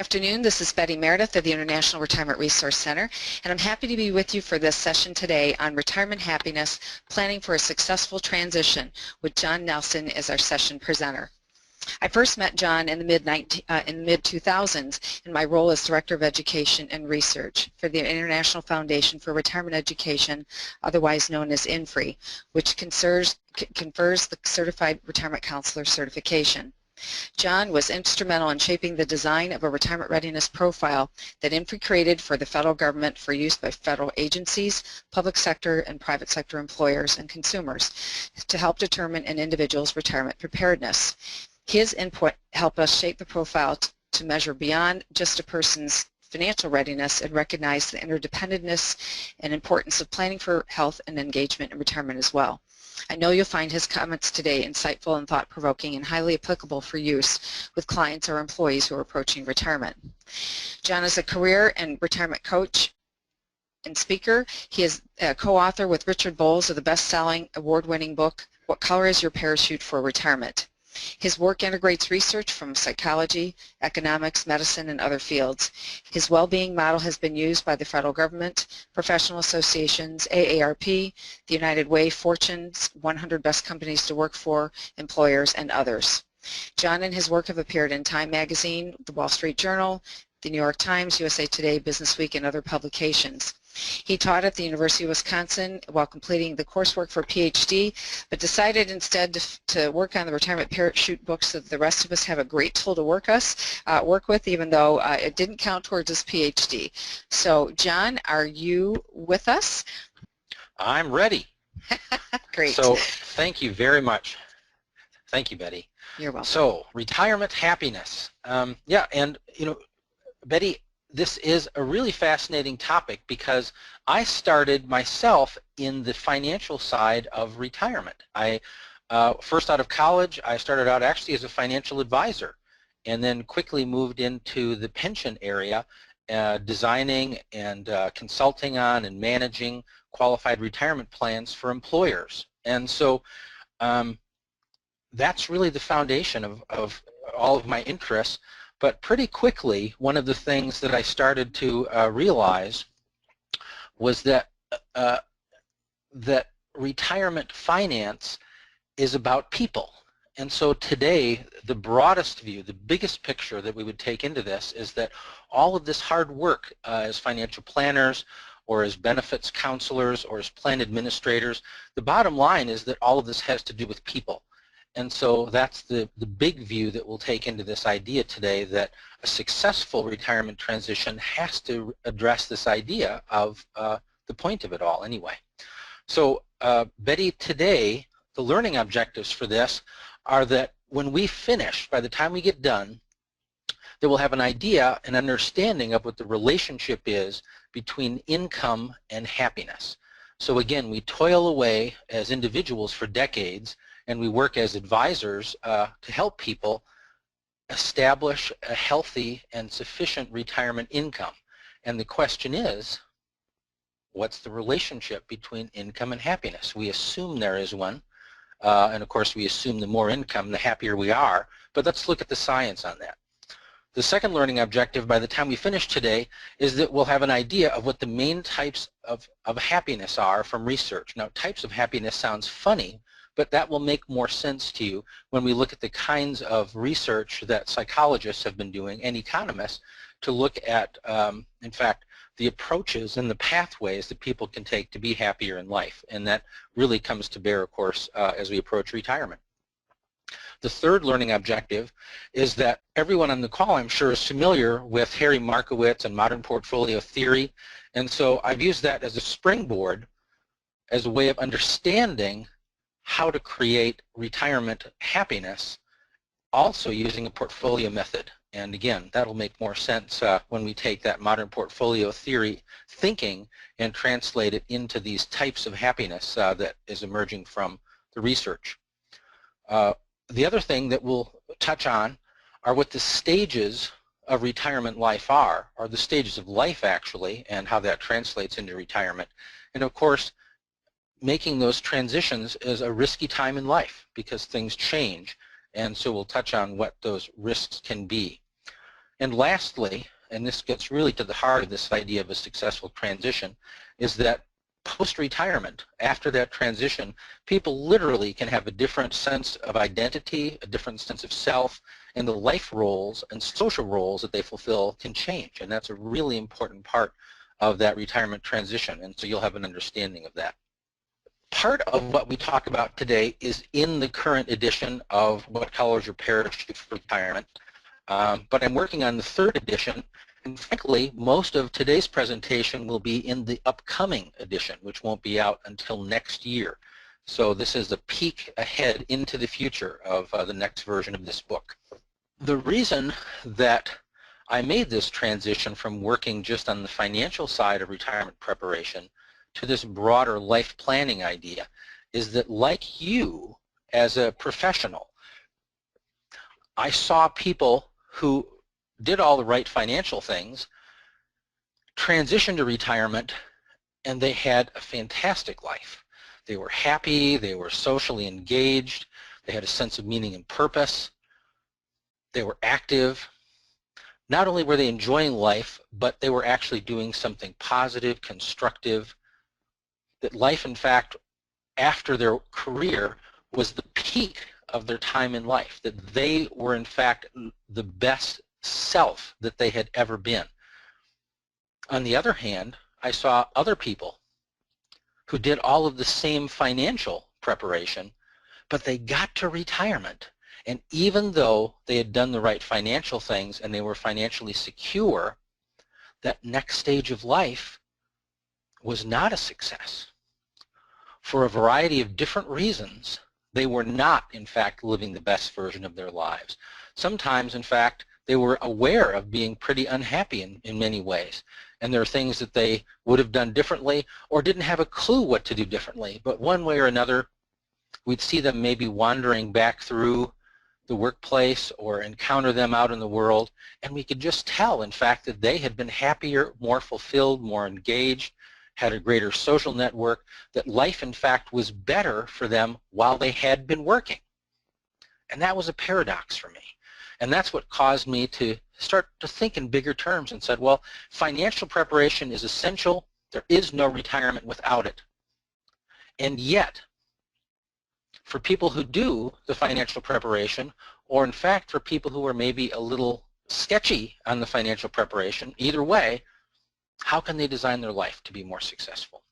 Afternoon, this is Betty Meredith of the International Retirement Resource Center, and I'm happy to be with you for this session today on retirement happiness, planning for a successful transition, with John Nelson as our session presenter. I first met John in the mid-2000s in my role as Director of Education and Research for the International Foundation for Retirement Education, otherwise known as INFRE, which confers the Certified Retirement Counselor certification. John was instrumental in shaping the design of a retirement readiness profile that INFRE created for the federal government for use by federal agencies, public sector, and private sector employers and consumers to help determine an individual's retirement preparedness. His input helped us shape the profile to measure beyond just a person's financial readiness and recognize the interdependentness and importance of planning for health and engagement in retirement as well. I know you'll find his comments today insightful and thought-provoking and highly applicable for use with clients or employees who are approaching retirement. John is a career and retirement coach and speaker. He is a co-author with Richard Bowles of the best-selling, award-winning book, What Color is Your Parachute for Retirement? His work integrates research from psychology, economics, medicine, and other fields. His well-being model has been used by the federal government, professional associations, AARP, the United Way, Fortune's 100 Best Companies to Work For, employers, and others. John and his work have appeared in Time Magazine, The Wall Street Journal, the New York Times, USA Today, Business Week, and other publications. He taught at the University of Wisconsin while completing the coursework for a PhD, but decided instead to work on the retirement parachute book so that the rest of us have a great tool to work with, even though it didn't count towards his PhD. So, John, are you with us? I'm ready. Great. So, thank you very much. Thank you, Betty. You're welcome. So, retirement happiness. Yeah, and Betty, this is a really fascinating topic because I started myself in the financial side of retirement. First out of college, I started out actually as a financial advisor and then quickly moved into the pension area, designing and consulting on and managing qualified retirement plans for employers. And so that's really the foundation of all of my interests. But pretty quickly, one of the things that I started to realize was that that retirement finance is about people. And so today, the broadest view, the biggest picture that we would take into this is that all of this hard work as financial planners or as benefits counselors or as plan administrators, the bottom line is that all of this has to do with people. And so that's the big view that we'll take into this idea today, that a successful retirement transition has to address this idea of the point of it all anyway. So Betty, today the learning objectives for this are that when we finish, by the time we get done, that we'll have an idea, an understanding of what the relationship is between income and happiness. So again, we toil away as individuals for decades, and we work as advisors to help people establish a healthy and sufficient retirement income. And the question is, what's the relationship between income and happiness? We assume there is one, and of course we assume the more income, the happier we are, but let's look at the science on that. The second learning objective by the time we finish today is that we'll have an idea of what the main types of happiness are from research. Now, types of happiness sounds funny, but that will make more sense to you when we look at the kinds of research that psychologists have been doing and economists to look at, in fact, the approaches and the pathways that people can take to be happier in life. And that really comes to bear, of course, as we approach retirement. The third learning objective is that everyone on the call, I'm sure, is familiar with Harry Markowitz and modern portfolio theory. And so I've used that as a springboard, as a way of understanding how to create retirement happiness, also using a portfolio method. And again, that'll make more sense when we take that modern portfolio theory thinking and translate it into these types of happiness that is emerging from the research. The other thing that we'll touch on are what the stages of retirement life are, or the stages of life actually, and how that translates into retirement. And of course, making those transitions is a risky time in life because things change, and so we'll touch on what those risks can be. And lastly, and this gets really to the heart of this idea of a successful transition, is that post-retirement, after that transition, people literally can have a different sense of identity, a different sense of self, and the life roles and social roles that they fulfill can change. And that's a really important part of that retirement transition, and so you'll have an understanding of that. Part of what we talk about today is in the current edition of What Colors Your Parachute for Retirement, but I'm working on the third edition, and frankly, most of today's presentation will be in the upcoming edition, which won't be out until next year. So this is a peek ahead into the future of the next version of this book. The reason that I made this transition from working just on the financial side of retirement preparation to this broader life planning idea is that, like you as a professional, I saw people who did all the right financial things, transitioned to retirement, and they had a fantastic life. They were happy, they were socially engaged, they had a sense of meaning and purpose, they were active. Not only were they enjoying life, but they were actually doing something positive, constructive, that life, in fact, after their career was the peak of their time in life, that they were, in fact, the best self that they had ever been. On the other hand, I saw other people who did all of the same financial preparation, but they got to retirement, and even though they had done the right financial things and they were financially secure, that next stage of life was not a success. For a variety of different reasons, they were not, in fact, living the best version of their lives. Sometimes, in fact, they were aware of being pretty unhappy in many ways, and there are things that they would have done differently or didn't have a clue what to do differently, but one way or another, we'd see them maybe wandering back through the workplace or encounter them out in the world, and we could just tell, in fact, that they had been happier, more fulfilled, more engaged, had a greater social network, that life, in fact, was better for them while they had been working. And that was a paradox for me. And that's what caused me to start to think in bigger terms and said, well, financial preparation is essential. There is no retirement without it. And yet, for people who do the financial preparation, or in fact for people who are maybe a little sketchy on the financial preparation, either way, how can they design their life to be more successful?